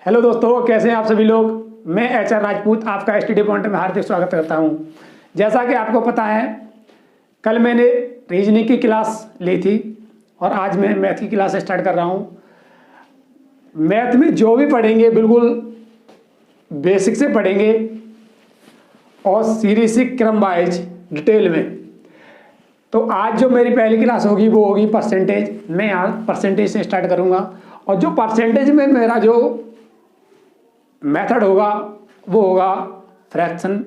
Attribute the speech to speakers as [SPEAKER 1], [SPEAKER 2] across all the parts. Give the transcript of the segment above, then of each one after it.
[SPEAKER 1] Hello दोस्तों, कैसे हैं आप सभी लोग। मैं HR राजपूत आपका स्टडी पॉइंट में हार्दिक स्वागत करता हूं। जैसा कि आपको पता है, कल मैंने रीजनिंग की क्लास ली थी और आज मैं मैथ की क्लास स्टार्ट कर रहा हूं। मैथ में जो भी पढ़ेंगे बिल्कुल बेसिक से पढ़ेंगे और सीरीज से क्रम वाइज डिटेल में। तो आज जो मेरी पहली क्लास होगी वो होगी परसेंटेज। मैं आज परसेंटेज से स्टार्ट करूंगा और जो परसेंटेज में मेरा जो मेथड होगा वो होगा फ्रैक्शन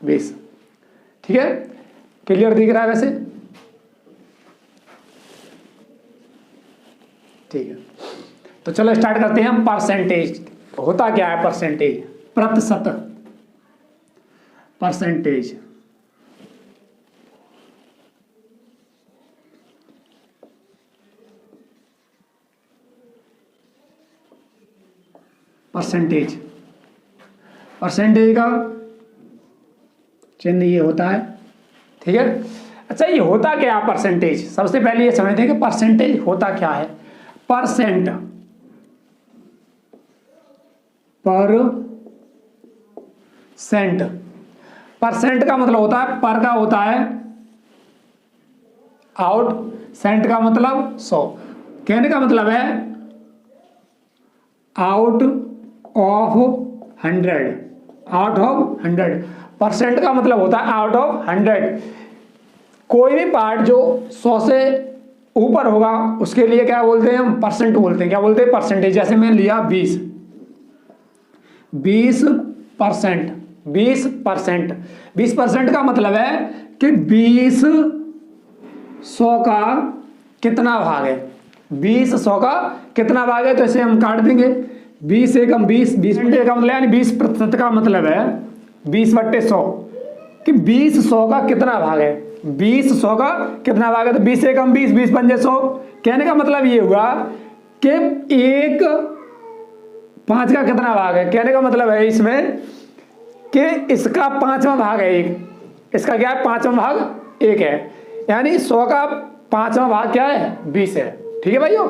[SPEAKER 1] बेस। ठीक है, क्लियर दिख रहा है वैसे? ठीक है, तो चलो स्टार्ट करते हैं हम। परसेंटेज होता क्या है? परसेंटेज प्रतिशत, परसेंटेज परसेंटेज परसेंटेज का चिन्ह ये होता है। ठीक है, अच्छा ये होता क्या है परसेंटेज? सबसे पहले ये समझते हैं कि परसेंटेज होता क्या है। परसेंट, परसेंट का मतलब होता है, पर का होता है आउट, सेंट का मतलब 100। कहने का मतलब है out of 100, out of 100। Percent का मतलब होता है आउट ऑफ 100। कोई भी पार्ट जो 100 से ऊपर होगा उसके लिए क्या बोलते हैं हम? परसेंट बोलते हैं। क्या बोलते हैं? परसेंटेज। जैसे मैं लिया 20%, 20% का मतलब है कि 20 100 का कितना भाग है? 20 100 का कितना भाग है? तो इसे हम काट देंगे। 20 एकम 20, 20% का मतलब यानी 20% का मतलब है 20/100 कि 20 100 का कितना भाग है? 20 100 का कितना भाग है? तो 20 एकम 20, 20 पंजे 100। कहने का मतलब ये हुआ कि 1 5 का कितना भाग है? कहने का मतलब है इसमें कि इसका 5वां भाग है 1। इसका क्या है? 5वां भाग 1 है, यानी 100 का 5वां भाग क्या है? 20 है। ठीक है भाइयों,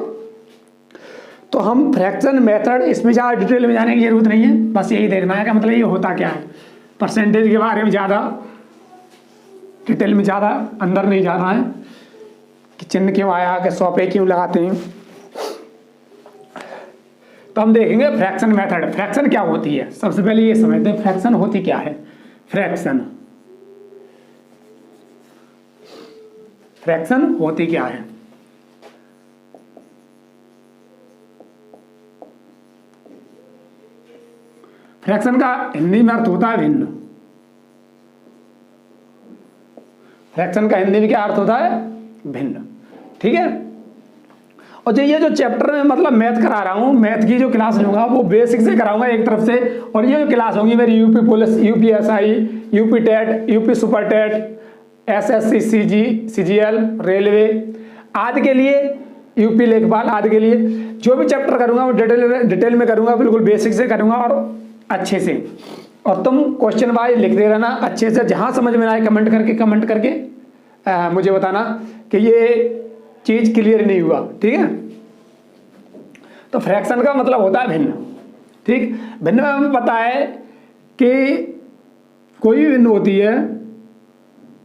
[SPEAKER 1] तो हम फ्रैक्शन मेथड, इसमें ज़्यादा डिटेल में जाने की जरूरत नहीं है, बस यही देखना है कि मतलब ये होता क्या है। परसेंटेज के बारे में ज़्यादा डिटेल में ज़्यादा अंदर नहीं जाना है कि चिन्ह क्यों आया, कि 100 पे क्यों लगाते हैं। तो हम देखेंगे फ्रैक्शन मेथड। फ्रैक्शन क्या होती है? सबसे पहले ये समझते हैं फ्रैक्शन होती क्या है। फ्रैक्शन होती क्या है? फ्रैक्शन का हिंदी में अर्थ होता है भिन्न। फ्रैक्शन का हिंदी में क्या अर्थ होता है? भिन्न। ठीक है, और ये जो चैप्टर में मतलब मैथ करा रहा हूँ, मैथ की जो क्लास लूंगा वो बेसिक से कराऊंगा एक तरफ से, और ये जो क्लास होगी मेरी UP police, UPSI, UP TET, UP super TET, SSC, CGL, railway आदि के लिए, यूपी लेखपाल आदि के लिए जो भी चैप्टर करूंगा वो डिटेल में करूंगा, बिल्कुल बेसिक से करूंगा और अच्छे से। और तुम क्वेश्चन वाइज लिखते रहना अच्छे से, जहां समझ में आए कमेंट करके मुझे बताना कि ये चीज क्लियर नहीं हुआ। ठीक है, तो फ्रैक्शन का मतलब होता है भिन्न। ठीक, भिन्न में हमें पता है कि कोई भी भिन्न होती है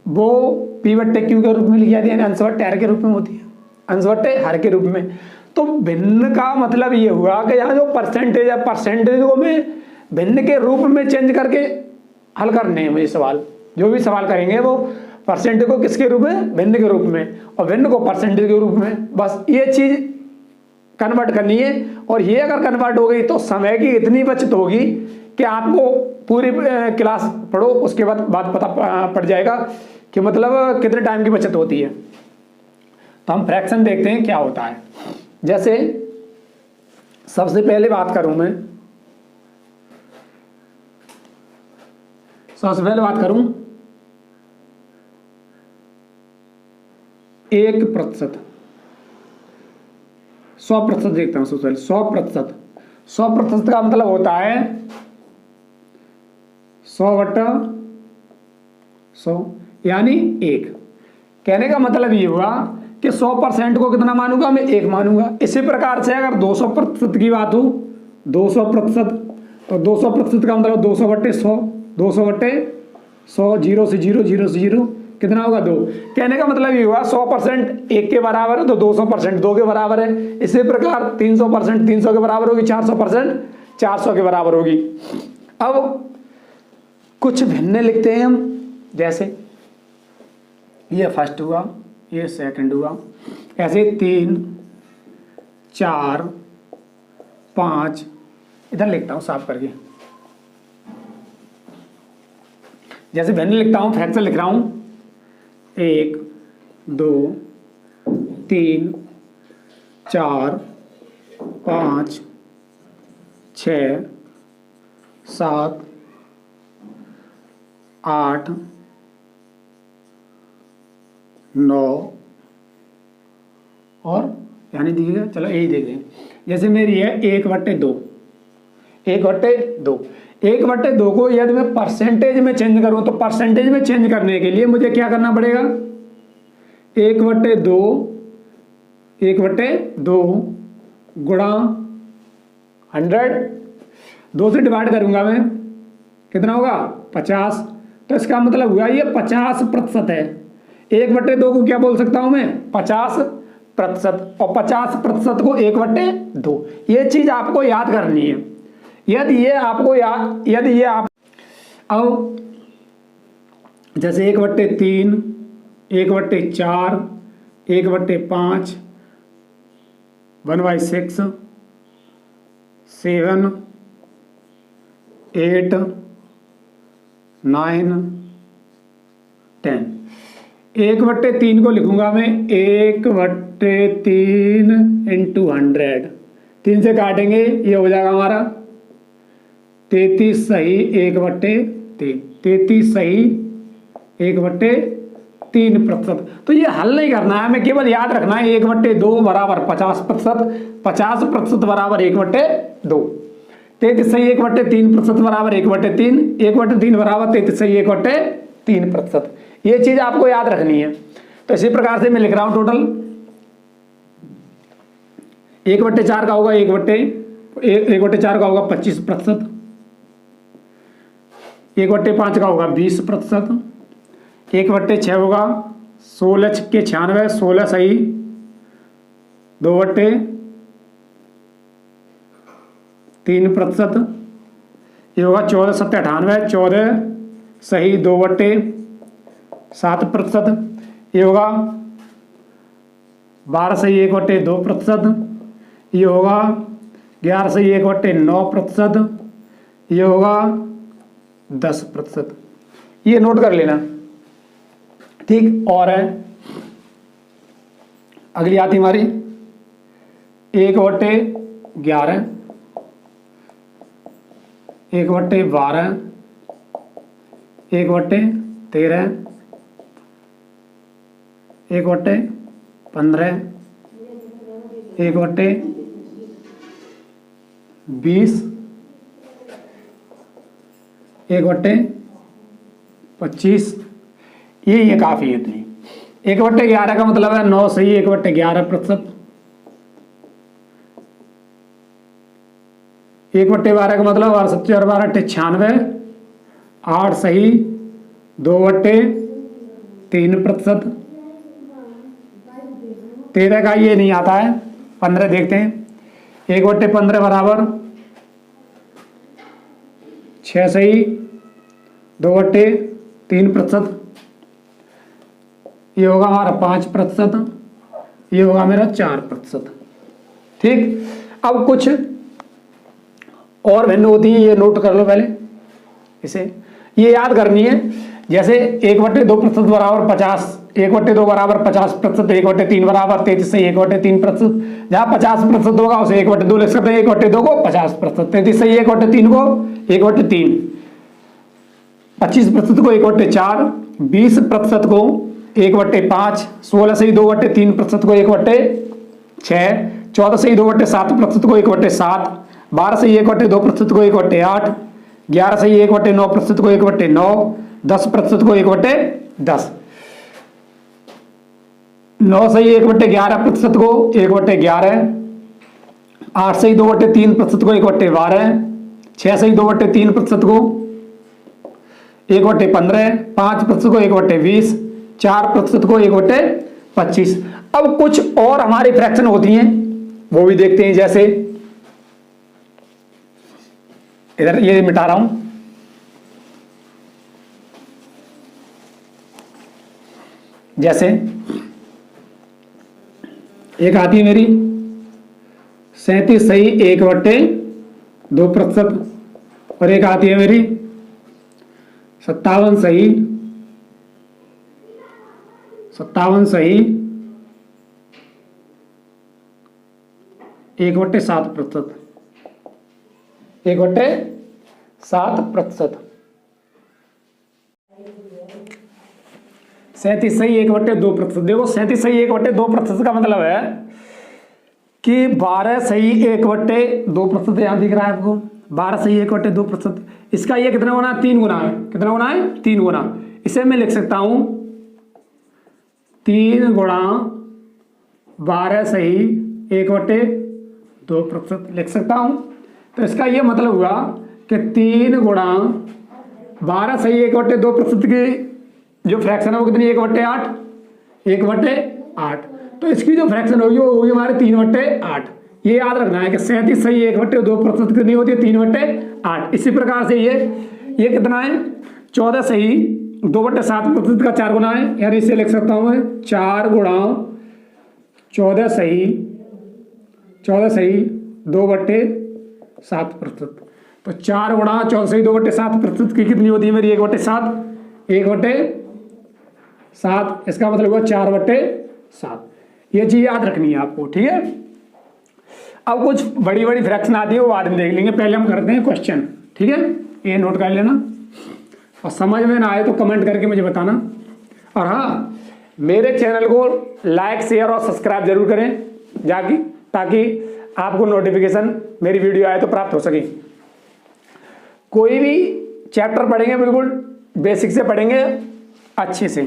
[SPEAKER 1] वो P/Q के रूप में लिखी जाती है, अंश बट्टे हर के रूप में होती है, अंश बट्टे हर के रूप में। तो भिन्न का मतलब ये हुआ कि यहाँ जो परसेंटेज है, परसेंटेज को मैं भिन्न के रूप में चेंज करके हल करने हैं मुझे सवाल। जो भी सवाल करेंगे वो परसेंटेज को किसके रूप में? भिन्न के रूप में, और भिन्न को परसेंटेज के रूप में। बस ये चीज कन्वर्ट करनी है, और ये अगर कन्वर्ट हो गई तो समय की इतनी बचत होगी कि आपको पूरी क्लास पढ़ो उसके बाद पता पड़ जाएगा कि मतलब कितने टाइम की बचत होती है। तो हम फ्रैक्शन देखते हैं क्या होता है। जैसे सबसे पहले बात करूं मैं, सबसे पहले बात करूं 1%, 100% देखता हूं। सबसे पहले 100% का मतलब होता है 100/100 यानी 1। कहने का मतलब ये हुआ कि 100% को कितना मानूंगा? मैं 1 मानूंगा। इसी प्रकार से अगर 200% की बात हो 200%, तो 200% का मतलब 200/100, 200/100, 0 से 0, 0 से 0, कितना होगा 2। कहने का मतलब ये हुआ 100% 1 के बराबर है तो 200% 2 के बराबर है। इसी प्रकार 300% 300 के बराबर होगी, 400% 400 के बराबर होगी। अब कुछ भिन्न लिखते हैं हम, जैसे ये फर्स्ट हुआ, ये सेकंड हुआ, ऐसे 3 4 5, इधर लिखता हूँ साफ करके, जैसे भिन्न लिखता हूँ, फ्रैक्शन लिख रहा हूँ 1 2 3 4 5 6 7 8 9 और यानी देखिएगा, चलो यही देख लें। जैसे मेरी है 1/2, 1/2, 1/2 को यदि मैं परसेंटेज में चेंज करूं तो परसेंटेज में चेंज करने के लिए मुझे क्या करना पड़ेगा, 1/2 गुणा 100, 2 से डिवाइड करूंगा मैं, कितना होगा 50। तो इसका मतलब हुआ ये 50% है। 1/2 को क्या बोल सकता हूं मैं, 50%, और 50% को 1/2। ये चीज आपको याद करनी है। यदि ये आप अब जैसे 1/3, 1/4, 1/5, 1/6, 7, 8, 9, 10, 1/3 को लिखूंगा मैं 1/3 × 100, 3 से काटेंगे ये हो जाएगा हमारा 33 सही 1/3, 33 सही 1/3%। तो ये हल नहीं करना है, हमें केवल याद रखना है 1/2 बराबर 50%, 50% बराबर 1/2, 33 सही 1/3% बराबर 1/3, 1/3 बराबर 33 सही 1/3%। ये चीज आपको याद रखनी है। तो इसी प्रकार से मैं लिख रहा हूं टोटल 1/4 का होगा 1/4 का होगा 25%, 1/5 का होगा 20%, 1/6 होगा 16 × 96, 16 सही 2/3%, ये होगा 14 × 7 = 98, 14 सही 2/7%, ये होगा 12 सही 1/2%, ये होगा 11 सही 1/9%, ये होगा 10%। ये नोट कर लेना, ठीक। और है अगली आती हमारी 1/11, 1/12, 1/13, 1/15, 1/20, 1/25। ये काफी है इतनी। 1/11 का मतलब है 9 सही 1/11%, 1/12 का मतलब 7 और 12 96, 8 सही 2/3%, 13 का ये नहीं आता है, 15 देखते हैं, 1/15 बराबर 6 सही 2/3%, ये होगा हमारा 5%, ये होगा मेरा 4%, ठीक। अब कुछ और भिन्न होती है, ये नोट कर लो पहले, इसे ये याद करनी है। जैसे 1/2% बराबर 50, 1/2 बराबर 50%, 1/3 बराबर 33 सही 1/3%। जहाँ 50% होगा उसे 1/2 लिख सकते हैं, 1/2 को 50%, 33 सही 1/3 को 1/3, 25% को 1/4, 20% को 1/5, 16 सही 2/3% को 1/6, 14 सही 2/7% को 1/7, 12 सही 1/2% को 1/8, 11 सही 1/9% को 1/9, 10% को 1/10, 9 सही 1/11% को 1/11, 8 से ही 2/3% को 1/12, 6 से ही 2/3% को 1/15, 5% को 1/20, 4% को 1/25। अब कुछ और हमारी फ्रैक्शन होती हैं वो भी देखते हैं। जैसे इधर ये मिटा रहा हूं, जैसे एक आती है मेरी 37 सही 1/2%, और एक आती है मेरी 57 सही 1/7%, 1/7%। 37 सही 1/2%। देखो 37 सही 1/2% का मतलब है कि 12 सही 1/2%, यहां दिख रहा है आपको 12 सही 1/2%। इसका ये कितना होना है? 3 गुना है। कितना होना है? 3 गुना। इसे मैं लिख सकता हूं 3 गुणा 12 सही 1/2% लिख सकता हूं। तो इसका ये मतलब हुआ कि 3 गुणा 12 सही 1/2% की जो फ्रैक्शन है वो कितनी? 1/8, 1/8। तो इसकी जो फ्रैक्शन होगी वो होगी हमारे 3/8। ये याद रखना है कि 37 सही 1/2% कितनी होती है? 3/8। इसी प्रकार से ये कितना है? 14 सही 2/7% का 4 गुना है, यानी इसे लिख सकता हूं मैं 4 गुणा 14 सही 2/7%। तो 4 गुणा 14 सही 2/7% की कितनी होती है मेरी? 1/7। 1/7, इसका मतलब हुआ 4/7। ये चीज याद रखनी है आपको, ठीक है। अब कुछ बड़ी बड़ी फ्रैक्शन आती है वो बाद में देख लेंगे, पहले हम करते हैं क्वेश्चन, ठीक है। ये नोट कर लेना, और समझ में ना आए तो कमेंट करके मुझे बताना। और हाँ, मेरे चैनल को लाइक शेयर और सब्सक्राइब जरूर करें जाके, ताकि आपको नोटिफिकेशन मेरी वीडियो आए तो प्राप्त हो सके। कोई भी चैप्टर पढ़ेंगे बिल्कुल बेसिक से पढ़ेंगे अच्छे से।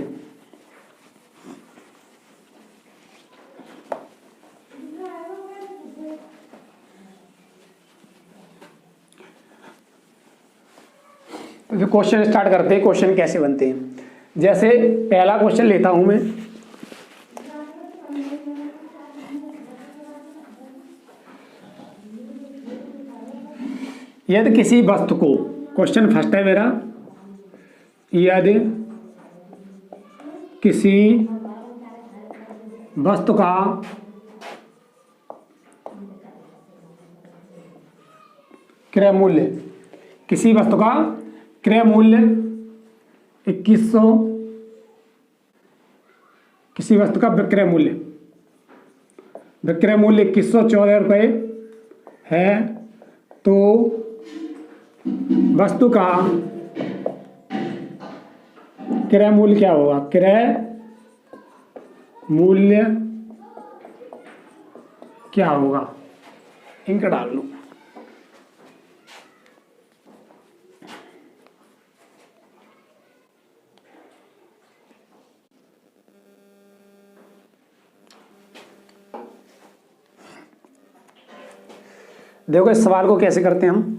[SPEAKER 1] तो क्वेश्चन स्टार्ट करते हैं। क्वेश्चन कैसे बनते हैं? जैसे पहला क्वेश्चन लेता हूं मैं, यदि किसी वस्तु को, क्वेश्चन फर्स्ट है मेरा, यदि किसी वस्तु का क्रय मूल्य, किसी वस्तु का क्रय मूल्य 2100, किसी वस्तु का विक्रय मूल्य 2114 रुपये है, तो वस्तु का क्रय मूल्य क्या होगा? क्रय मूल्य क्या होगा? इंक डाल लो। देखो इस सवाल को कैसे करते हैं हम।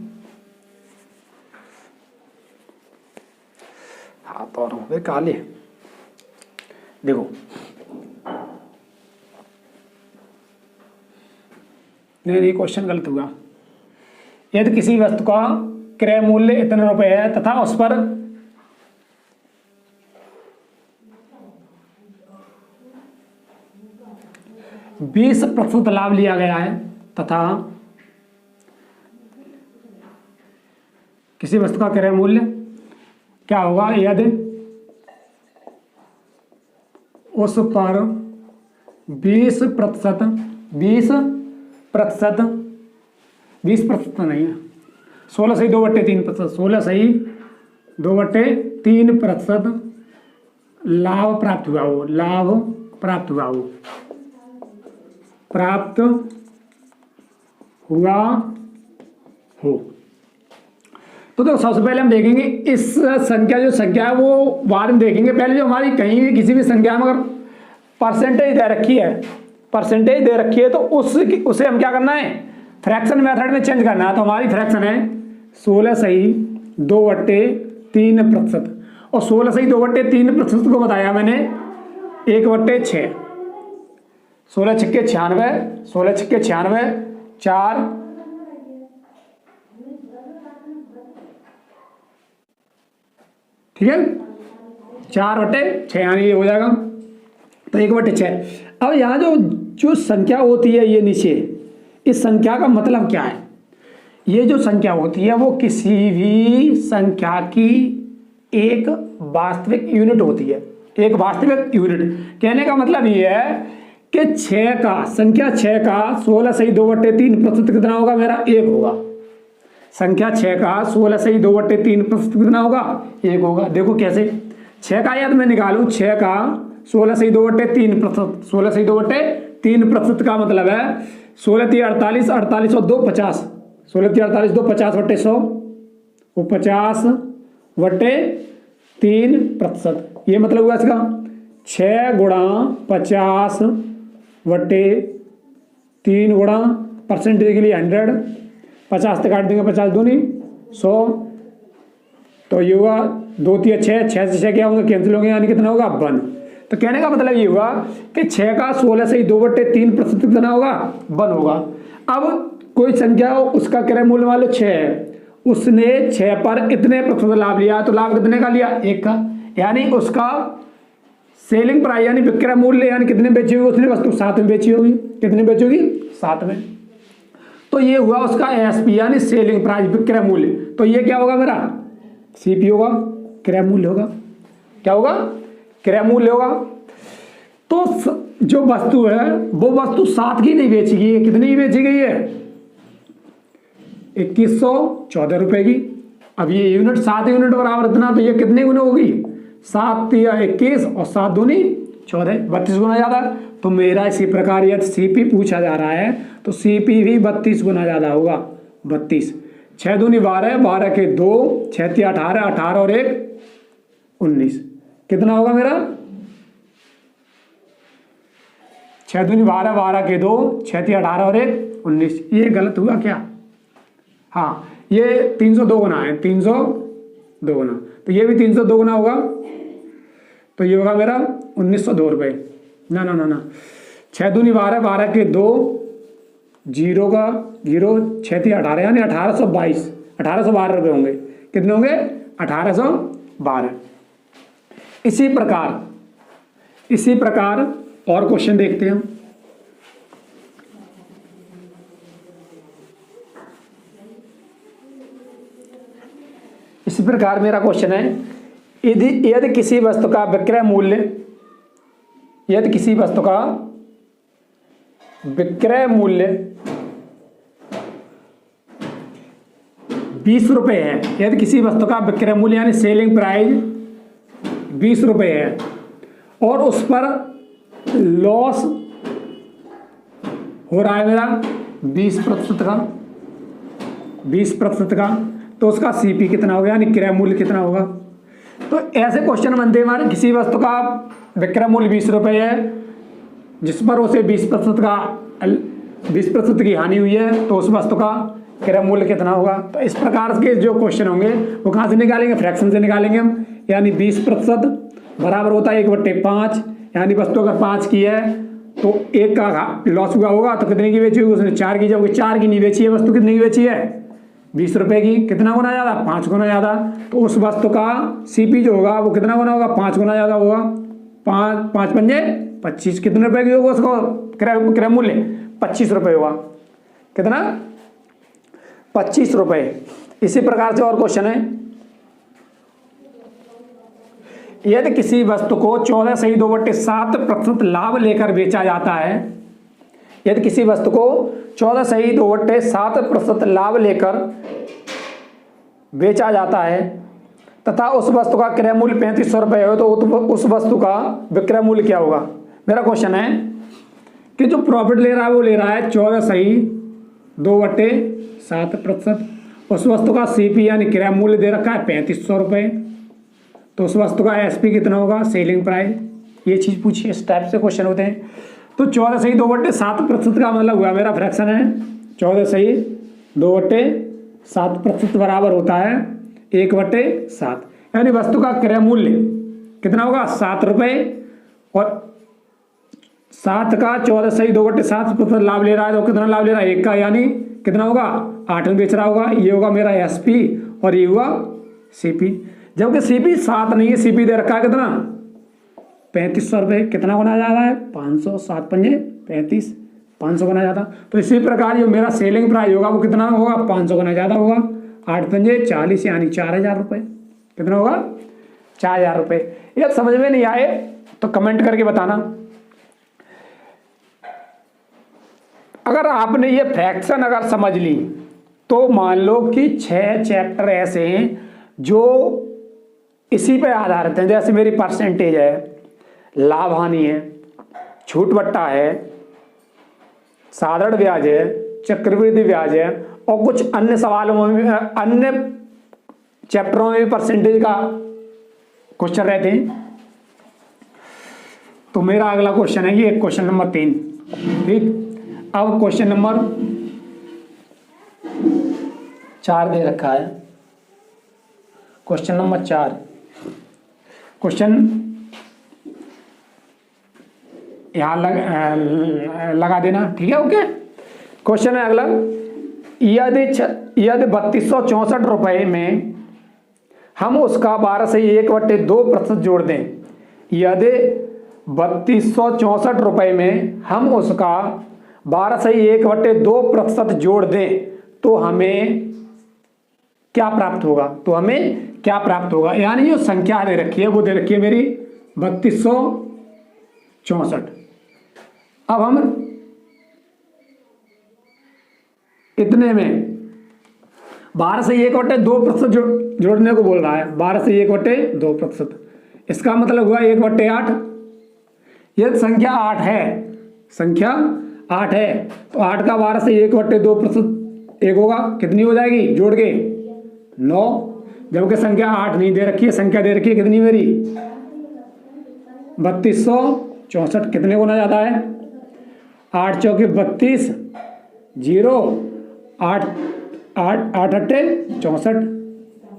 [SPEAKER 1] हाथ और हो गए काले। देखो नहीं, क्वेश्चन गलत हुआ। यदि किसी वस्तु का क्रय मूल्य इतने रुपए है तथा उस पर %20 लाभ लिया गया है, तथा किसी वस्तु का क्रय मूल्य क्या होगा? यदि उस पर 20% नहीं है, 16 सही 2/3%, 16 सही 2/3% लाभ प्राप्त हुआ हो, प्राप्त हुआ हो। तो सबसे पहले हम देखेंगे इस संख्या, जो संख्या है वो बाद में देखेंगे। पहले जो हमारी कहीं भी किसी भी संख्या में अगर परसेंटेज दे रखी है तो उसे हम क्या करना है? फ्रैक्शन मेथड में चेंज करना है। तो हमारी फ्रैक्शन है 16/2/3%। और 16/2/3% को बताया मैंने 1/6। 16 छक्के 96, 16 छक्के 96, 4 ठीक है, 4/6 यानी ये हो जाएगा। तो 1/6। अब यहाँ जो संख्या होती है ये नीचे, इस संख्या का मतलब क्या है? ये जो संख्या होती है वो किसी भी संख्या की एक वास्तविक यूनिट होती है। एक वास्तविक यूनिट कहने का मतलब ये है कि संख्या 6 का 16/2/3% कितना होगा मेरा? 1 होगा। संख्या 6 का 16/2/3% कितना होगा? 1 होगा। देखो कैसे, 6 का यदि मैं निकालूं, 6 का 16/2/3%, 16/2/3% का मतलब है 16×3 = 48, 48 और 2 50, 16×3 = 2 50/100, वो 50/3%। ये मतलब हुआ इसका 6 × 50/3 गुणा परसेंटेज के लिए 100, 50 से काट देंगे, 50 दूनी 100। तो ये हुआ 2 3 6, 6 से 6 क्या होंगे? कैंसिल होंगे, यानी कितना होगा? 1। तो कहने का मतलब ये हुआ कि 6 का 16/2/3% कितना होगा? 1 होगा। अब कोई संख्या हो, उसका क्रय मूल्य मान लो 6 है, उसने 6 पर इतने प्रतिशत लाभ लिया, तो लाभ कितने का लिया? 1 का। यानी उसका सेलिंग प्राइस यानी विक्रय मूल्य यानी कितने बेची होगी उसने वस्तु? 7 में बेची होगी। कितने बेची होगी? 7 में। तो ये हुआ उसका एएसपी यानी सेलिंग प्राइस, विक्रय मूल्य। तो ये क्या होगा मेरा? सीपी होगा, क्रय मूल्य होगा। क्या होगा? क्रय मूल्य होगा। तो जो वस्तु है वो वस्तु 7 की नहीं बेची गई है, कितनी की बेची गई है? 2114 रुपए की। अब ये यूनिट 7 यूनिट बराबर इतना, तो ये कितने गुना होगी? 7 × 21 और 7 दूनी 14, 32 गुना ज़्यादा। तो मेरा इसी प्रकार यदि सीपी पूछा जा रहा है तो सीपी भी 32 गुना ज़्यादा होगा। 32, 6 दूनी 12, 12 के 2, 6 × 18, 18 और 1 19। कितना होगा मेरा? 6 दूनी 12, 12 के 2, 6 × 18 और 1 19। ये गलत हुआ क्या? हाँ, ये 302 गुना है, 302 गुना। तो ये भी 302 गुना होगा। तो ये होगा मेरा 1902 रुपये। ना 6 दूनी 12, 12 के 2, 0 का 0, 6 × 18 यानी 1822, 1812 रुपये होंगे। कितने होंगे? 1812। इसी प्रकार और क्वेश्चन देखते हैं हम। इसी प्रकार मेरा क्वेश्चन है, यदि किसी वस्तु का विक्रय मूल्य 20 रुपये है, यदि किसी वस्तु का विक्रय मूल्य यानी सेलिंग प्राइस 20 रुपये है और उस पर लॉस हो रहा है मेरा 20% का, तो उसका सीपी कितना होगा यानी क्रय मूल्य कितना होगा? तो ऐसे क्वेश्चन बनते हैं हमारे। किसी वस्तु का विक्रय मूल्य 20 रुपये है जिस पर उसे 20% की हानि हुई है, तो उस वस्तु का क्रय मूल्य कितना होगा? तो इस प्रकार के जो क्वेश्चन होंगे वो कहाँ से निकालेंगे? फ्रैक्शन से निकालेंगे हम। यानी 20% बराबर होता है 1/5, यानी वस्तु अगर 5 की है तो 1 का लॉस हुआ होगा, तो कितने की बेची होगी? उसने 4 की, जब 4 की नहीं बेची है वस्तु, कितने की बेची है? 20 रुपये की। कितना गुना ज़्यादा? 5 गुना ज़्यादा। तो उस वस्तु का सीपी जो होगा वो कितना गुना होगा? 5 गुना ज़्यादा होगा। 5 पंजे 25। कितने रुपए की होगा उसको क्रय मूल्य? 25 रुपये होगा। कितना? 25 रुपये। इसी प्रकार से और क्वेश्चन है, यदि किसी वस्तु को 14/2/7% लाभ लेकर बेचा जाता है, यदि किसी वस्तु को 14/2/7% लाभ लेकर बेचा जाता है तथा उस वस्तु का क्रय मूल्य 3500 रुपये हो, तो उस वस्तु का विक्रय मूल्य क्या होगा? मेरा क्वेश्चन है कि जो प्रॉफिट ले रहा है वो ले रहा है 14/2/7%। उस वस्तु का सीपी यानी क्रय मूल्य दे रखा है 3500 रुपये, तो उस वस्तु का एसपी कितना होगा? Selling price. ये चीज़ पूछिए, इस टाइप से क्वेश्चन होते हैं। तो 14/2/7% का मतलब हुआ मेरा फ्रैक्शन है 14/2/7% बराबर होता है 1/7। यानी वस्तु का क्रय मूल्य कितना होगा 7 रुपये, और 7 का 14/2/7% लाभ ले रहा है, तो कितना लाभ ले रहा है 1 का, यानी कितना होगा 8 में बेच रहा होगा। ये होगा मेरा SP और ये हुआ CP। जबकि CP 7 नहीं है, CP दे रखा है कितना 3500 रुपये। कितना गुना ज़्यादा है 500, 7 पंजे 35, 500 गुना ज़्यादा। तो इसी प्रकार जो मेरा सेलिंग प्राइस होगा वो कितना होगा 500 गुना ज़्यादा होगा। 8 पंजे 40 यानी 4000 रुपये। कितना होगा 4000 रुपये। ये समझ में नहीं आए तो कमेंट करके बताना। अगर आपने ये फ्रैक्शन अगर समझ ली तो मान लो कि 6 चैप्टर ऐसे हैं जो इसी पे आधारित हैं। जैसे मेरी परसेंटेज है, लाभ हानि है, छूट बट्टा है, साधारण ब्याज है, चक्रवृद्धि ब्याज है, और कुछ अन्य सवालों में अन्य चैप्टरों में भी परसेंटेज का क्वेश्चन रहते हैं। तो मेरा अगला क्वेश्चन है ये क्वेश्चन नंबर 3। ठीक, अब क्वेश्चन नंबर 4 दे रखा है। क्वेश्चन नंबर 4 क्वेश्चन यहाँ लगा देना। ठीक है, ओके। क्वेश्चन है अगला, यदि 3264 रुपये में हम उसका 12 से 1/2% जोड़ दें। यदि 3264 रुपये में हम उसका 12 से 1/2% जोड़ दें तो हमें क्या प्राप्त होगा। तो हमें क्या प्राप्त होगा, यानी जो संख्या दे रखी है वो दे रखी है मेरी 3264। अब हम इतने में 12 से 1/2% जोड़ने को बोल रहा है। 12 से 1/2%, इसका मतलब हुआ 1/8। यह संख्या 8 है, संख्या 8 है, तो 8 का 12 से 1/2% 1 होगा, कितनी हो जाएगी जोड़ के 9। जबकि संख्या 8 नहीं दे रखी है, संख्या दे रखी है कितनी मेरी 3264। कितने गुना ज़्यादा है 8 चौके 32, 0 8 8 8 अट्ठे 64,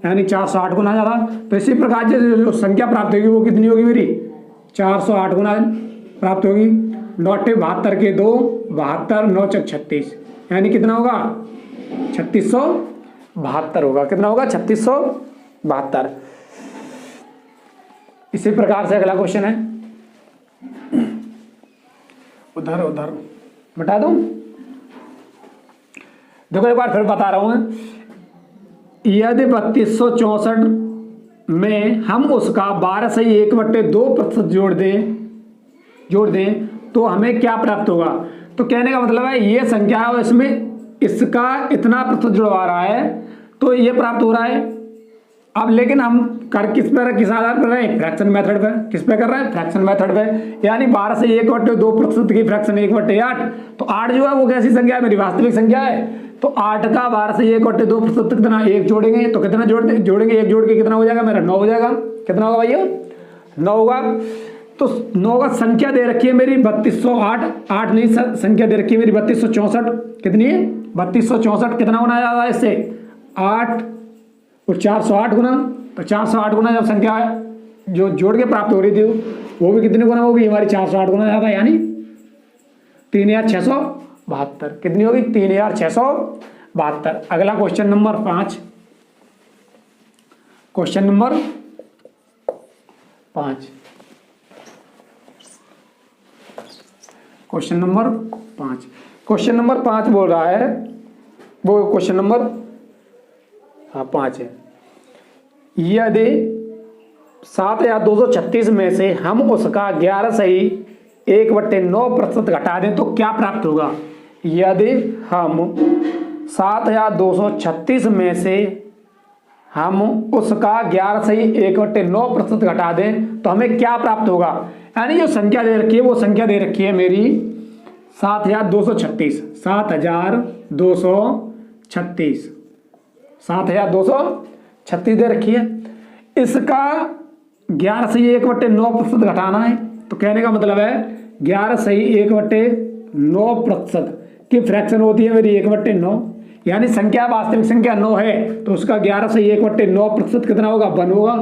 [SPEAKER 1] यानी 408 गुना ज़्यादा। तो इसी प्रकार से जो संख्या प्राप्त होगी वो कितनी होगी मेरी 408 गुना प्राप्त होगी। 9 अट्ठे 72 के 2 72, 9 चौक 36, यानी कितना होगा 3672 होगा। कितना होगा 3672। इसी प्रकार से अगला क्वेश्चन है, उधर बता दूं। देखो एक बार फिर बता रहा हूं, यदि 3264 में हम उसका 12 से 1/2% जोड़ दें तो हमें क्या प्राप्त होगा। तो कहने का मतलब है ये संख्या है, इसमें इसका इतना प्रतिशत जुड़वा रहा है तो ये प्राप्त हो रहा है। अब लेकिन हम कर किस आधार पर रहे हैं, फ्रैक्शन मेथड पे। किस पे कर रहे हैं, फ्रैक्शन मेथड पे। यानी 12 से 1/2% की फ्रैक्शन 1/8। तो 8 जो है वो कैसी संख्या है, मेरी वास्तविक संख्या है। तो 8 का 12 से 1/2% कितना 1 जोड़ेंगे, तो कितना जोड़ेंगे 1 जोड़ के कितना हो जाएगा मेरा 9 हो जाएगा। कितना होगा भैया 9 होगा। तो 9 का संख्या दे रखी है मेरी 3208, 8 नहीं संख्या दे रखी है मेरी 3264। कितनी है 3264। कितना गुना ज़्यादा है इससे 8 और 408 गुना। तो 408 गुना जब संख्या जो जोड़ के प्राप्त हो रही थी वो भी कितनी गुना होगी हमारी 408 गुना ज़्यादा, यानी 3672। कितनी होगी 3672। अगला question number 5। Question number 5 question number 5 question number 5 बोल रहा है, वो क्वेश्चन नंबर 5 है। यदि 7236 में से हम उसका 11.1/9% घटा दें तो क्या प्राप्त होगा। यदि हम 7236 में से हम उसका 11.1/9% घटा दें तो हमें क्या प्राप्त होगा। यानी जो संख्या दे रखी है वो संख्या दे रखी है मेरी 7236। 7236 7236 दे रखी है। इसका 11 से 1/9% घटाना है। तो कहने का मतलब है 11 से 1/9% की फ्रैक्शन होती है मेरी 1/9, यानी संख्या वास्तविक संख्या 9 है तो उसका 11 से 1/9% कितना होगा? 1 होगा।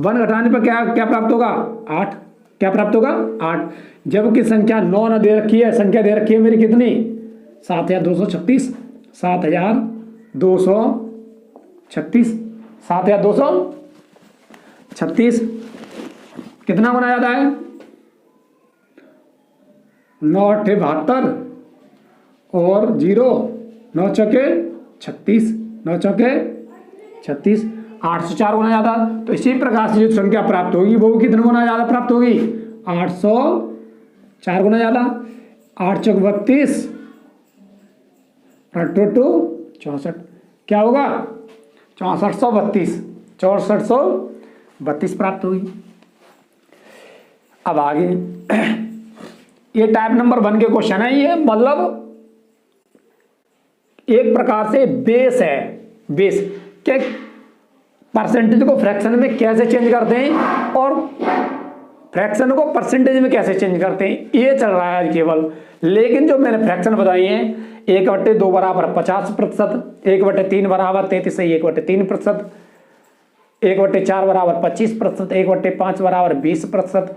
[SPEAKER 1] 1 घटाने पर क्या क्या प्राप्त होगा? 8। क्या प्राप्त होगा? 8। जबकि संख्या 9 न दे रखी है, संख्या दे रखी है मेरी कितनी? 7236। 7236। 7236 कितना गुना जाता है? 9 8 72 और 0 9 चौके 36। 9 चौके 36, 804 गुना ज़्यादा। तो इसी प्रकार से जो संख्या प्राप्त होगी वो कितने गुना ज़्यादा प्राप्त होगी? 804 गुना ज़्यादा। 8 चौक 32 और 2 64 क्या होगा? 6432। 6432 प्राप्त होगी। अब आगे ये टाइप नंबर 1 के क्वेश्चन है। ये मतलब एक प्रकार से बेस है। बेस क्या परसेंटेज को फ्रैक्शन में कैसे चेंज करते हैं और फ्रैक्शन को परसेंटेज में कैसे चेंज करते हैं, ये चल रहा है केवल। लेकिन जो मैंने फ्रैक्शन बताई हैं 1/2 बराबर 50%, 1/3 बराबर 33 से 1/3%, 1/4 बराबर 25%, 1/5 बराबर 20%,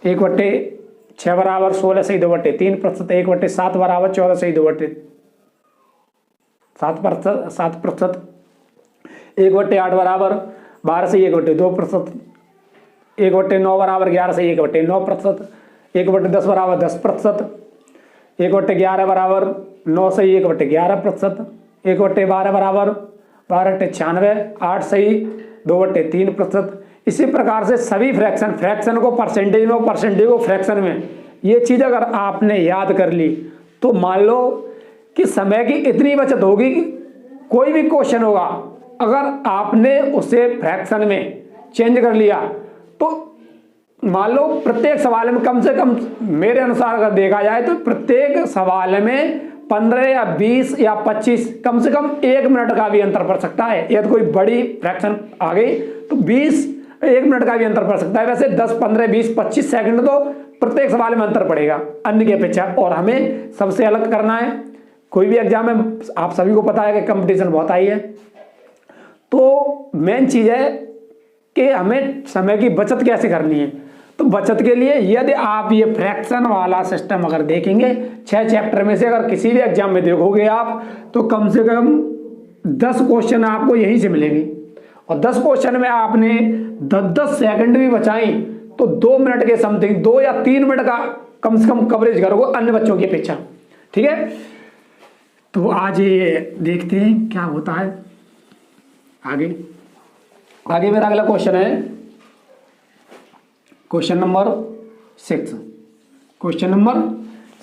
[SPEAKER 1] 1/6 बराबर 16 से 2/3%, 1/7 बराबर 14 से 2/7%, 1/8 बराबर 12 से 1/2%, 1/9 बराबर 11 से 1/9%, 1/10 बराबर 10%, 1/11 बराबर 9 से 1/11%, 1/12 बराबर 12/96, 8 से 2/3%। इसी प्रकार से सभी फ्रैक्शन को परसेंटेज में, परसेंटेज को फ्रैक्शन में, ये चीज़ अगर आपने याद कर ली तो मान लो कि समय की इतनी बचत होगी कि कोई भी क्वेश्चन होगा अगर आपने उसे फ्रैक्शन में चेंज कर लिया तो मान लो प्रत्येक सवाल में कम से कम मेरे अनुसार अगर देखा जाए तो प्रत्येक सवाल में 15 या 20 या 25 कम से कम 1 मिनट का भी अंतर पड़ सकता है। यदि कोई बड़ी फ्रैक्शन आ गई तो 1 मिनट का भी अंतर पड़ सकता है। वैसे 10 15 20 25 सेकंड तो प्रत्येक सवाल में अंतर पड़ेगा अन्य की अपेक्षा, और हमें सबसे अलग करना है। कोई भी एग्जाम में आप सभी को पता है कि कंपटीशन बहुत हाई है, तो मेन चीज है कि हमें समय की बचत कैसे करनी है। तो बचत के लिए यदि आप ये फ्रैक्शन वाला सिस्टम अगर देखेंगे 6 चैप्टर में से अगर किसी भी एग्जाम में देखोगे आप तो कम से कम 10 क्वेश्चन आपको यहीं से मिलेंगे, और 10 क्वेश्चन में आपने 10-10 सेकंड भी बचाई तो 2 मिनट के समथिंग 2 या 3 मिनट का कम से कम कवरेज करोगे अन्य बच्चों की अपेक्षा। ठीक है, तो आज ये देखते हैं क्या होता है आगे। आगे मेरा अगला क्वेश्चन है क्वेश्चन नंबर 6। क्वेश्चन नंबर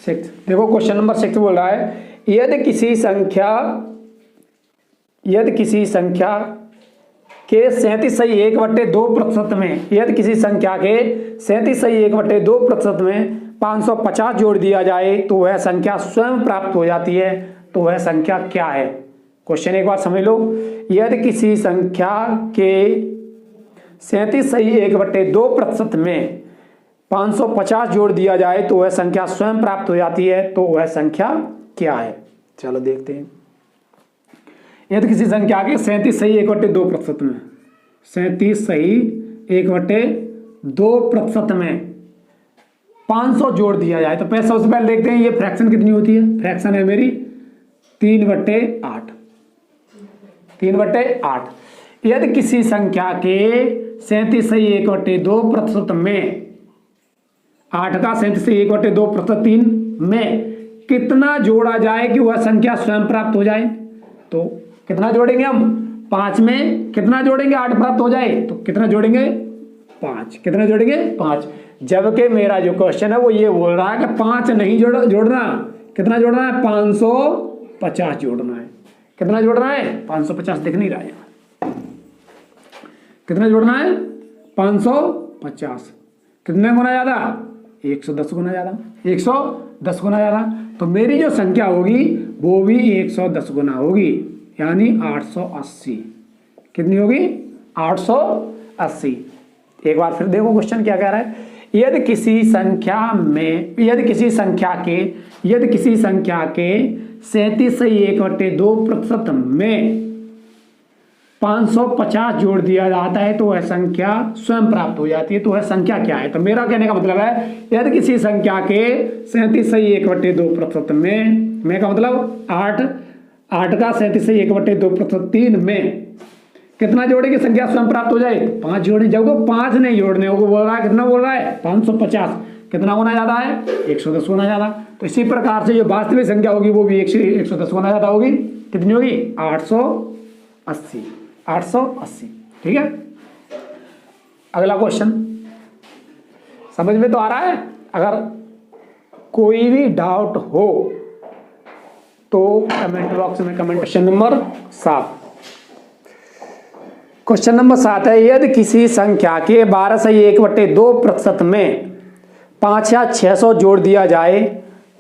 [SPEAKER 1] 6 देखो, क्वेश्चन नंबर 6 बोल रहा है यदि किसी संख्या के 37.1/2% में, यदि किसी संख्या के 37.1/2% में 550 जोड़ दिया जाए तो वह संख्या स्वयं प्राप्त हो जाती है, तो वह संख्या क्या है? क्वेश्चन एक बार समझ लो। यदि किसी संख्या के 37.1/2% में 550 जोड़ दिया जाए तो वह संख्या स्वयं प्राप्त हो जाती है, तो वह संख्या क्या है? चलो देखते हैं। यदि किसी संख्या के 37.1/2% में 37.1/2% में 500 जोड़ दिया जाए तो पहले सबसे पहले देखते हैं ये फ्रैक्शन कितनी होती है। फ्रैक्शन है मेरी 3/8। 3/8। यदि किसी संख्या के 37.1/2% में 8 का 37.1/2% 3 में कितना जोड़ा जाए कि वह संख्या स्वयं प्राप्त हो जाए, तो कितना जोड़ेंगे हम? 5 में कितना जोड़ेंगे 8 प्राप्त हो जाए, तो कितना जोड़ेंगे? 5। कितना जोड़ेंगे? 5। जबकि मेरा जो क्वेश्चन है वो ये बोल रहा है कि 5 नहीं जोड़ना, कितना जोड़ना है? 550 जोड़ना है। कितना जोड़ना है? 550 दिख नहीं रहा है, कितना जोड़ना है? 550। कितने गुना ज्यादा? 110 गुना ज्यादा। 110 गुना ज्यादा। तो मेरी जो संख्या होगी वो भी 110 गुना होगी, यानी 880। कितनी होगी? 880। एक बार फिर देखो क्वेश्चन क्या कह रहा है। यदि किसी संख्या के 37/1/2% में 550 जोड़ दिया जाता है तो वह संख्या स्वयं प्राप्त हो जाती है। तो वह संख्या क्या है? तो मेरा कहने का मतलब है, यदि किसी संख्या के 37/1/2% में का मतलब 8 का 37/1/2% 3 में कितना जोड़ेंगे संख्या स्वयं प्राप्त हो जाए? 5 जोड़े। जब वो 5 नहीं जोड़ने को बोल रहा है, कितना बोल रहा है? 550। कितना होना ज्यादा है? 110 होना ज्यादा। तो इसी प्रकार से जो वास्तविक संख्या होगी वो भी 110 होना ज्यादा होगी। कितनी होगी? 880। 880। ठीक है। अगला क्वेश्चन समझ में तो आ रहा है? अगर कोई भी डाउट हो तो कमेंट बॉक्स में comment. Question number 7। Question number 7 है, यदि किसी संख्या के 12/1/2% में 5 या 600 जोड़ दिया जाए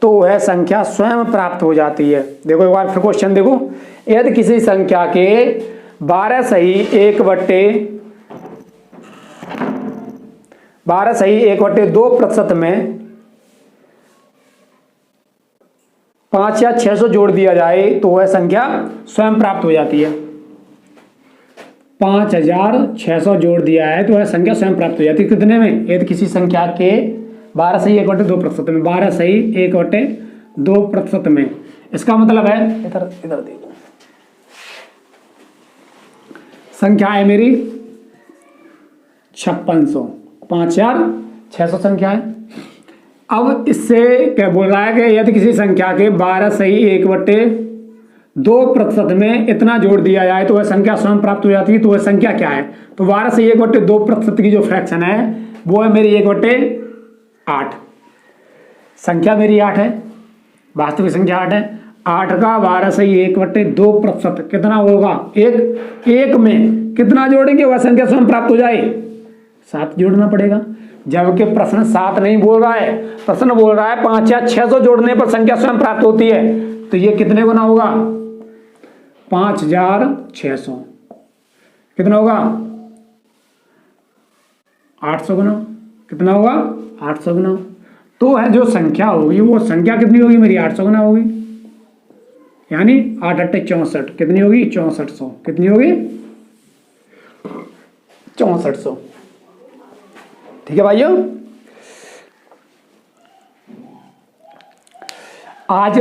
[SPEAKER 1] तो वह संख्या स्वयं प्राप्त हो जाती है। देखो एक बार फिर क्वेश्चन देखो, यदि किसी संख्या के 12/1/2% में 5 या 600 जोड़ दिया जाए तो वह संख्या स्वयं प्राप्त हो जाती है। 5600 जोड़ दिया है तो वह संख्या स्वयं प्राप्त हो जाती है। कितने में? यदि किसी संख्या के 12/1/2% में, 12/1/2% में, इसका मतलब है इधर देखो, संख्या है मेरी 5600, 5600 संख्या है। अब इससे क्या बोल रहा है कि यदि किसी संख्या के 12/1/2% में इतना जोड़ दिया जाए तो वह संख्या स्वयं प्राप्त हो जाती है। तो वह संख्या क्या है? तो 12/1/2% की जो फ्रैक्शन है वो है मेरी 1/8। संख्या मेरी 8 है, वास्तविक संख्या 8 है। 8 का 12/1/2% कितना होगा? एक में कितना जोड़ेंगे वह संख्या स्वयं प्राप्त हो जाए? 7 जोड़ना पड़ेगा। जबकि प्रश्न 7 नहीं बोल रहा है, प्रश्न बोल रहा है 5 या 600 जोड़ने पर संख्या स्वयं प्राप्त होती है। तो ये कितने गुना होगा? 5600। कितना होगा? 800 गुना। कितना होगा? 800 गुना। तो है जो संख्या होगी वो संख्या कितनी होगी? मेरी 800 गुना होगी, यानी 8 8 64। कितनी होगी? 6400। कितनी होगी? 6400। ठीक है भाइयों। आज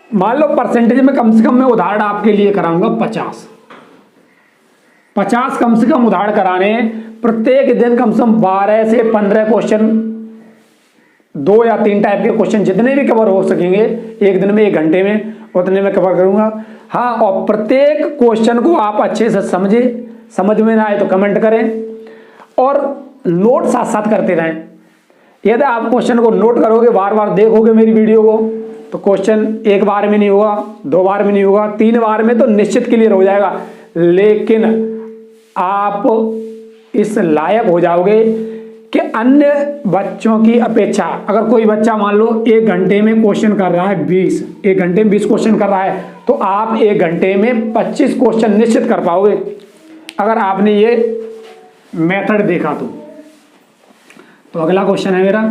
[SPEAKER 1] मान लो परसेंटेज में कम से कम मैं उदाहरण आपके लिए कराऊंगा 50 कम से कम उदाहरण कराने। प्रत्येक दिन कम से कम 12 से 15 क्वेश्चन, 2 या 3 टाइप के क्वेश्चन जितने भी कवर हो सकेंगे एक दिन में, 1 घंटे में, उतने में कवर करूंगा। हाँ, और प्रत्येक क्वेश्चन को आप अच्छे से समझ में ना आए तो कमेंट करें और नोट साथ साथ करते रहें। यदि आप क्वेश्चन को नोट करोगे, बार बार देखोगे मेरी वीडियो को, तो क्वेश्चन 1 बार में नहीं होगा, 2 बार में नहीं होगा, 3 बार में तो निश्चित क्लियर हो जाएगा। लेकिन आप इस लायक हो जाओगे कि अन्य बच्चों की अपेक्षा, अगर कोई बच्चा मान लो 1 घंटे में क्वेश्चन कर रहा है 20, 1 घंटे में 20 क्वेश्चन कर रहा है, तो आप 1 घंटे में 25 क्वेश्चन निश्चित कर पाओगे अगर आपने ये मेथड देखा तो अगला क्वेश्चन है मेरा,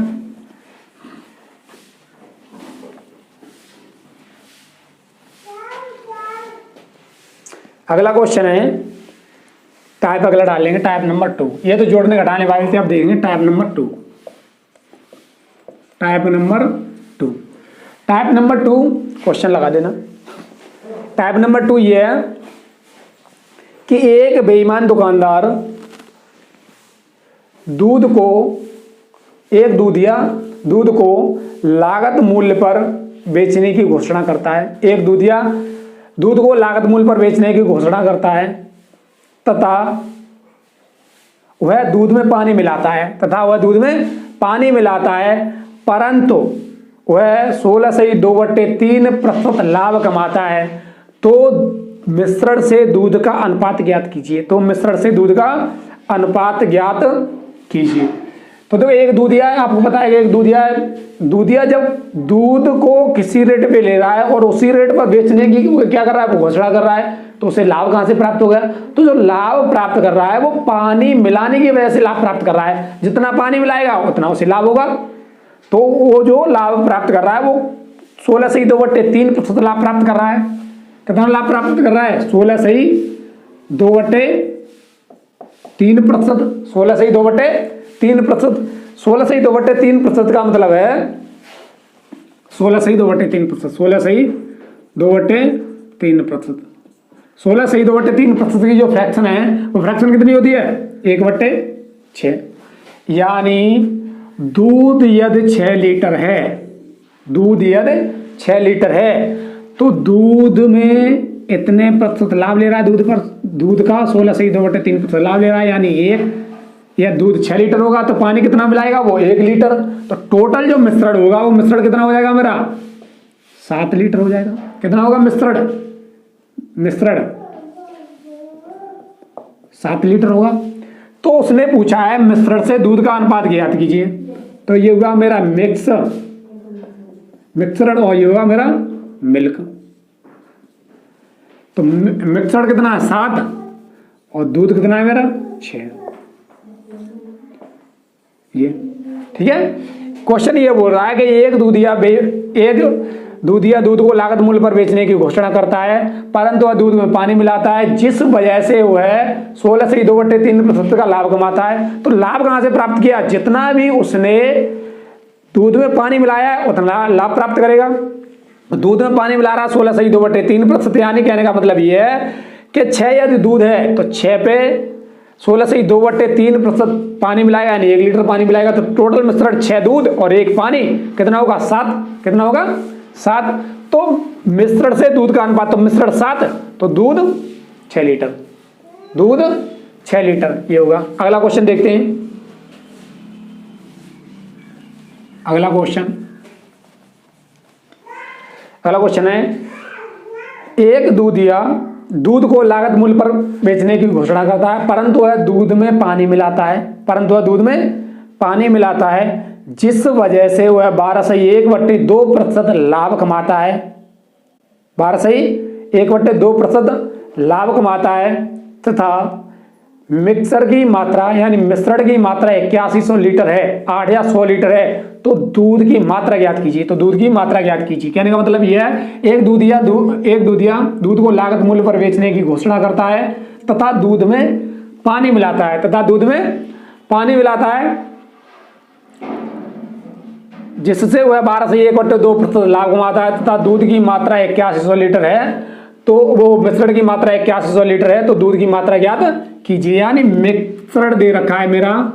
[SPEAKER 1] अगला क्वेश्चन है टाइप अगला डालेंगे, टाइप नंबर 2। ये तो जोड़ने घटाने वाले थे, आप देखेंगे type number 2। Type number 2 question लगा देना। टाइप नंबर 2 ये है कि एक बेईमान दुकानदार दूध को लागत मूल्य पर बेचने की घोषणा करता है। एक दूधिया दूध को लागत मूल्य पर बेचने की घोषणा करता है तथा वह दूध में पानी मिलाता है, परंतु वह 16/2/3% लाभ कमाता है। तो मिश्रण से दूध का अनुपात ज्ञात कीजिए। तो देखो एक दूधिया है, आपको पता है कि एक दूधिया है। दूधिया जब दूध को किसी रेट पे ले रहा है और उसी रेट पर बेचने की क्या कर रहा है, वो घोषणा कर रहा है, तो उसे लाभ कहां से प्राप्त होगा? तो जो लाभ प्राप्त कर रहा है वो पानी मिलाने की वजह से लाभ प्राप्त कर रहा है, जितना पानी मिलाएगा उतना उसे लाभ होगा। तो वो जो लाभ प्राप्त कर रहा है वो 16 सही 2/3% लाभ प्राप्त कर रहा है। कितना लाभ प्राप्त कर रहा है? 16 सही 2/3%। 16 सही 2/3%। 16 सही 2/3% का मतलब है 16 सही 2/3%। 16 सही 2/3%। 16 सही 2/3% की जो फ्रैक्शन है वो फ्रैक्शन कितनी होती है? 1/6। यानी दूध यदि 6 लीटर है, दूध यदि 6 लीटर है तो दूध में इतने प्रतिशत लाभ ले रहा है, दूध का 16 सही 2/3% लाभ ले रहा है। यानी यह दूध 6 लीटर होगा तो पानी कितना मिलाएगा? वो 1 लीटर। तो टोटल जो मिश्रण होगा वो मिश्रण कितना हो जाएगा मेरा? 7 लीटर हो जाएगा। कितना होगा मिश्रण? मिश्रण 7 लीटर होगा। तो उसने पूछा है मिश्रण से दूध का अनुपात ज्ञात कीजिए। तो ये होगा मेरा मिश्रण और ये होगा मेरा मिल्क। तो मिश्रण कितना है? 7 और दूध कितना है मेरा? 6। ये ठीक है। क्वेश्चन ये बोल रहा है कि एक दूधिया दूध को लागत मूल्य पर बेचने की घोषणा करता है, परंतु वह दूध में पानी मिलाता है, जिस वजह से वह 16 से 2/3% का लाभ कमाता है। तो लाभ कहां से प्राप्त किया? जितना भी उसने दूध में पानी मिलाया है उतना लाभ प्राप्त करेगा। दूध में पानी मिला रहा 16 से 2/3%। यानी कहने का मतलब ये है कि 6 यदि दूध है तो 6 पे 16 से 2/3% पानी मिलाएगा, यानी 1 लीटर पानी मिलाएगा। तो टोटल मिश्रण 6 दूध और 1 पानी कितना होगा? 7। कितना होगा? 7। तो मिश्रण से दूध का अनुपात, तो मिश्रण 7 तो दूध 6 लीटर, दूध 6 लीटर ये होगा। अगला क्वेश्चन देखते हैं। अगला क्वेश्चन है एक दूधिया दूध को लागत मूल्य पर बेचने की घोषणा करता है, परंतु वह दूध में पानी मिलाता है, जिस वजह से वह 12 से 1/2% लाभ कमाता है। 12 से 1/2% लाभ कमाता है तथा मिक्सर की मात्रा यानी मिश्रण की मात्रा 8100 लीटर है, 8 या 100 लीटर है। तो दूध की मात्रा ज्ञात कीजिए। तो दूध की मात्रा ज्ञात कीजिए कहने का मतलब यह है एक दूधिया दूध को लागत मूल्य पर बेचने की घोषणा करता है तथा दूध में पानी मिलाता है, जिससे वह 12 से 1/2% लाभ कमाता है तथा दूध की मात्रा 8100 लीटर है। तो वो मिश्रण की मात्रा 8100 लीटर है, तो दूध की मात्रा ज्ञात कीजिए। यानी मिश्रण दे रखा है मेरा,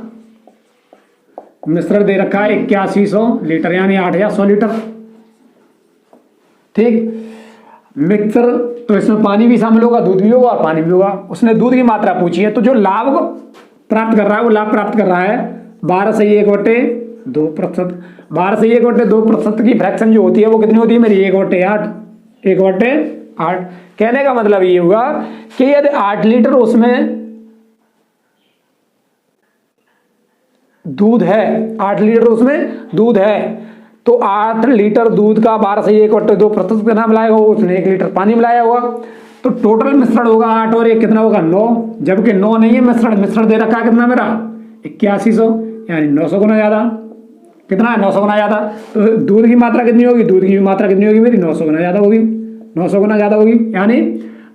[SPEAKER 1] मिश्रण दे रखा है 8100 लीटर यानी 8 या 100 लीटर। ठीक, मिक्सर तो इसमें पानी भी शामिल होगा, दूध भी होगा और पानी भी होगा। उसने दूध की मात्रा पूछी है, तो जो लाभ प्राप्त कर रहा है वो लाभ प्राप्त कर रहा है 12 से 1/2%। 12 से 1/2% की फ्रैक्शन जो होती है वो कितनी होती है मेरी? 1/8। 1/8 कहने का मतलब ये हुआ कि यदि 8 लीटर उसमें दूध है, 8 लीटर उसमें दूध है, तो 8 लीटर दूध का 12 से 1/2% कितना मिलाएगा? उसने 1 लीटर पानी मिलाया होगा। तो टोटल मिश्रण होगा 8 और 1 कितना होगा? 9। जबकि 9 नहीं है मिश्रण दे रखा है कितना मेरा? 8100 यानी 900 गुना ज्यादा। कितना है? 900 गुना ज्यादा। तो दूध की मात्रा कितनी होगी? दूध की मात्रा कितनी होगी मेरी? 900 गुना ज्यादा होगी। 900 गुना ज्यादा होगी यानी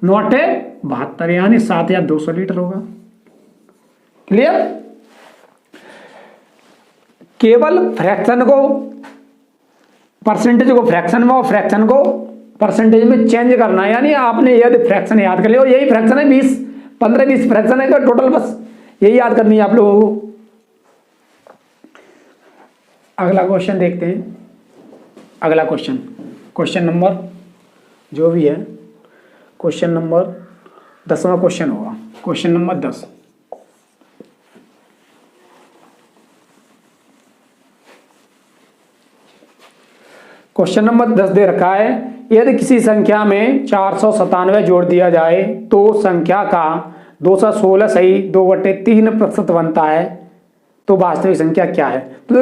[SPEAKER 1] 9×8 = 72 यानी 7 या 200 लीटर होगा। क्लियर? केवल फ्रैक्शन को परसेंटेज को फ्रैक्शन में और फ्रैक्शन को परसेंटेज में चेंज करना है। यानी आपने यदि फ्रैक्शन याद कर लिया और यही फ्रैक्शन है 20 15-20 फ्रैक्शन है तो टोटल बस यही याद करनी है आप लोगों को। अगला क्वेश्चन देखते हैं। अगला क्वेश्चन नंबर जो भी है क्वेश्चन नंबर 10वां क्वेश्चन होगा। Question number 10। क्वेश्चन नंबर 10 दे रखा है यदि किसी संख्या में 497 जोड़ दिया जाए तो संख्या का 216 सही 2/3% बनता है, तो वास्तविक संख्या क्या है? तो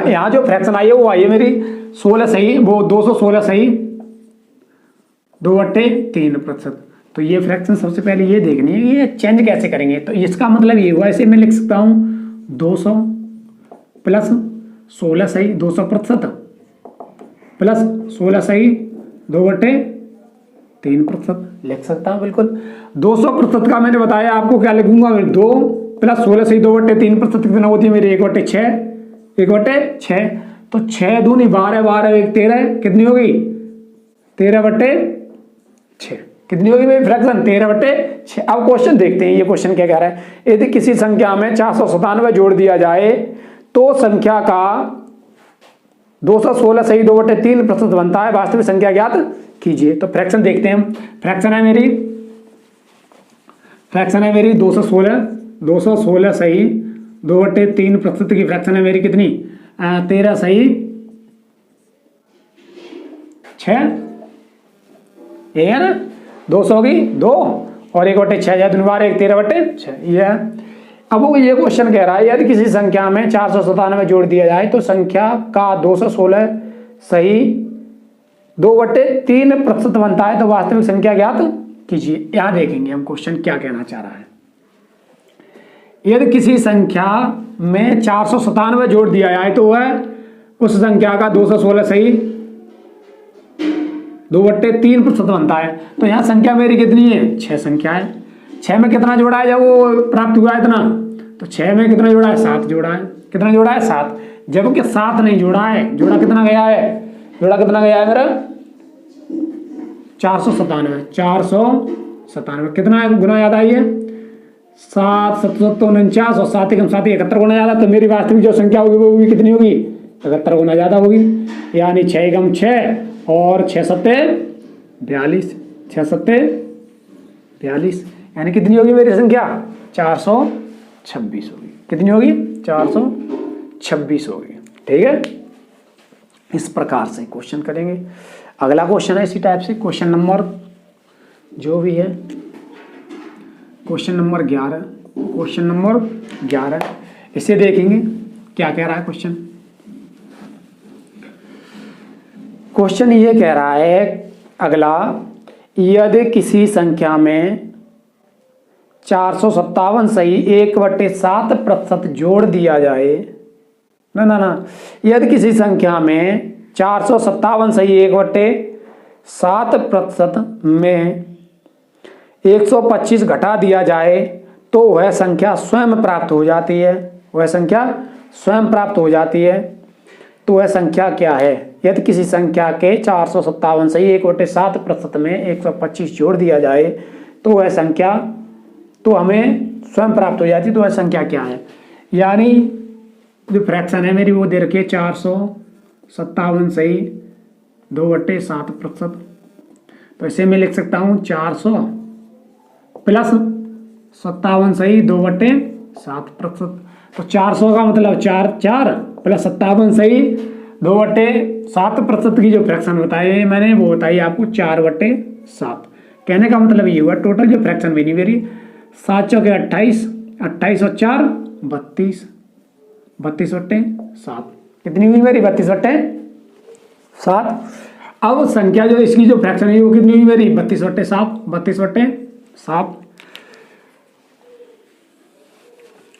[SPEAKER 1] यहाँ जो फ्रैक्शन आई है वो आई है मेरी 16 सही, वो 216 सही 2/3%। तो ये फ्रैक्शन सबसे पहले ये देखनी है कि ये चेंज कैसे करेंगे। तो इसका मतलब ये हुआ, ऐसे मैं लिख सकता हूँ 200 प्लस 16 सही 200% प्लस 16 सही 2/3% लिख सकता हूँ बिल्कुल। 200% का मैंने बताया आपको क्या लिखूंगा, 2 प्लस 16 सही 2/3% कितना होती है मेरी 1/6 1/6। तो 6 दूनी 12 12 1 13 कितनी होगी 13/6 कितनी होगी मेरी फ्रैक्शन 13/6। अब क्वेश्चन देखते हैं ये क्वेश्चन क्या कह रहा है। यदि किसी संख्या में 497 जोड़ दिया जाए तो संख्या का 216 सही 2/3% बनता है, वास्तविक संख्या ज्ञात कीजिए। तो फ्रैक्शन देखते हैं हम। फ्रैक्शन है मेरी 216 सही 2/3% की फ्रैक्शन है मेरी कितनी 13 सही 6, ये है ना 200 की 2 और 1/6 या 2 1 13/6 ये है। अब वो ये क्वेश्चन कह रहा है यदि किसी संख्या में 497 जोड़ दिया जाए तो संख्या का 216 सही 2/3% बनता है, तो वास्तविक संख्या ज्ञात कीजिए। यहां देखेंगे हम क्वेश्चन क्या कहना चाह रहा है। यदि किसी संख्या में 497 जोड़ दिया जाए तो वह उस संख्या का 216 सही 2/3% बनता है। तो यहाँ संख्या मेरी कितनी है 6 संख्या है। 6 में कितना जोड़ा है जब वो प्राप्त हुआ है इतना, तो 6 में कितना जोड़ा है 7 जोड़ा है। कितना जोड़ा है 7, जबकि 7 नहीं जोड़ा है। जोड़ा कितना गया है मेरा 497 कितना गुना याद आई है 7 7 7 49 और 7 1 7 71 गुना ज्यादा। तो मेरी वास्तविक जो संख्या होगी वो भी कितनी होगी 71 गुना ज्यादा होगी। यानी 6 1 6 और 6 7 42 6 7 42 यानी कितनी होगी मेरी संख्या 426 होगी। कितनी होगी 426 होगी। ठीक है, इस प्रकार से क्वेश्चन करेंगे। अगला क्वेश्चन है इसी टाइप से, क्वेश्चन नंबर जो भी है क्वेश्चन नंबर 11 इसे देखेंगे क्या कह रहा है क्वेश्चन। क्वेश्चन ये कह रहा है अगला, यदि किसी संख्या में 457 सही 1/7% जोड़ दिया जाए ना यदि किसी संख्या में 457 सही 1/7% में 125 घटा दिया जाए तो वह संख्या स्वयं प्राप्त हो जाती है। तो वह संख्या क्या है। यदि किसी संख्या के 457 सही 1/7% में 125 जोड़ दिया जाए तो वह संख्या तो हमें स्वयं प्राप्त हो जाती है। तो वह संख्या क्या है। यानी जो फ्रैक्शन है मेरी वो दे रखी है 457 सही 2/7%। तो इसे मैं लिख सकता हूँ 400 प्लस 57 सही 2/7%। तो 400 का मतलब 4 प्लस 57 सही 2/7% की जो फ्रैक्शन बताई मैंने वो बताई आपको 4/7। कहने का मतलब ये हुआ टोटल जो फ्रैक्शन बनी मेरी 7 चौके 28 28 और 4 32 32/7 कितनी हुई मेरी 32/7। अब संख्या जो इसकी जो फ्रैक्शन है वो कितनी हुई मेरी 32/7।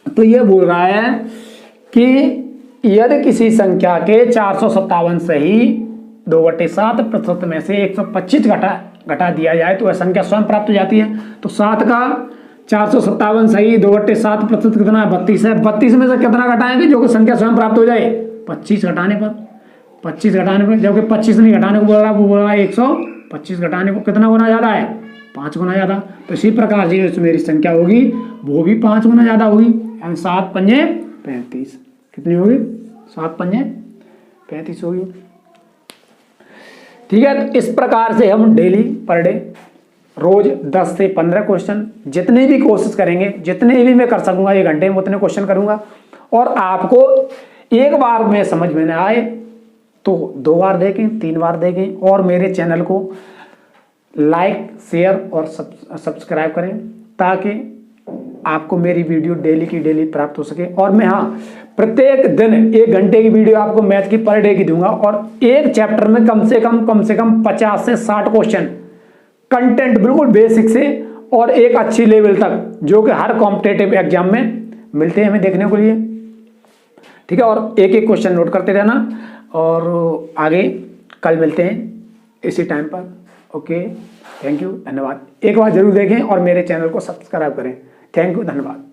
[SPEAKER 1] तो ये बोल रहा है कि यदि किसी संख्या के 457 सही 2/7% में से 125 घटा दिया जाए तो वह संख्या स्वयं प्राप्त हो जाती है। तो 7 का 457 सही 2/7% कितना है 32 है। 32 में से कितना घटाएंगे जो कि संख्या स्वयं प्राप्त हो जाए 25 घटाने पर जबकि 25 नहीं घटाने को बोल रहा वो बोल रहा है 125 घटाने को कितना गुना ज्यादा है 5 गुना ज्यादा। तो इसी प्रकार से जो मेरी संख्या होगी वो भी 5 गुना ज्यादा होगी। यानी 7 पंजे 35 कितनी होगी 7 पंजे 35 होगी। ठीक है, तो इस प्रकार से हम डेली पर डे रोज 10 से 15 क्वेश्चन जितने भी कोशिश करेंगे, जितने भी मैं कर सकूंगा 1 घंटे में उतने क्वेश्चन करूंगा। और आपको एक बार में समझ में ना आए तो 2 बार देखें 3 बार देखें और मेरे चैनल को लाइक शेयर और सब्सक्राइब करें ताकि आपको मेरी वीडियो डेली की डेली प्राप्त हो सके। और मैं प्रत्येक दिन 1 घंटे की वीडियो आपको मैथ की पर डे की दूंगा और एक चैप्टर में कम से कम 50 से 60 क्वेश्चन कंटेंट बिल्कुल बेसिक से और एक अच्छी लेवल तक, जो कि हर कॉम्पिटेटिव एग्जाम में मिलते हैं हमें देखने को लिए। ठीक है, और एक एक क्वेश्चन नोट करते रहना, और आगे कल मिलते हैं इसी टाइम पर। ओके, थैंक यू, धन्यवाद। एक बार जरूर देखें और मेरे चैनल को सब्सक्राइब करें। थैंक यू, धन्यवाद।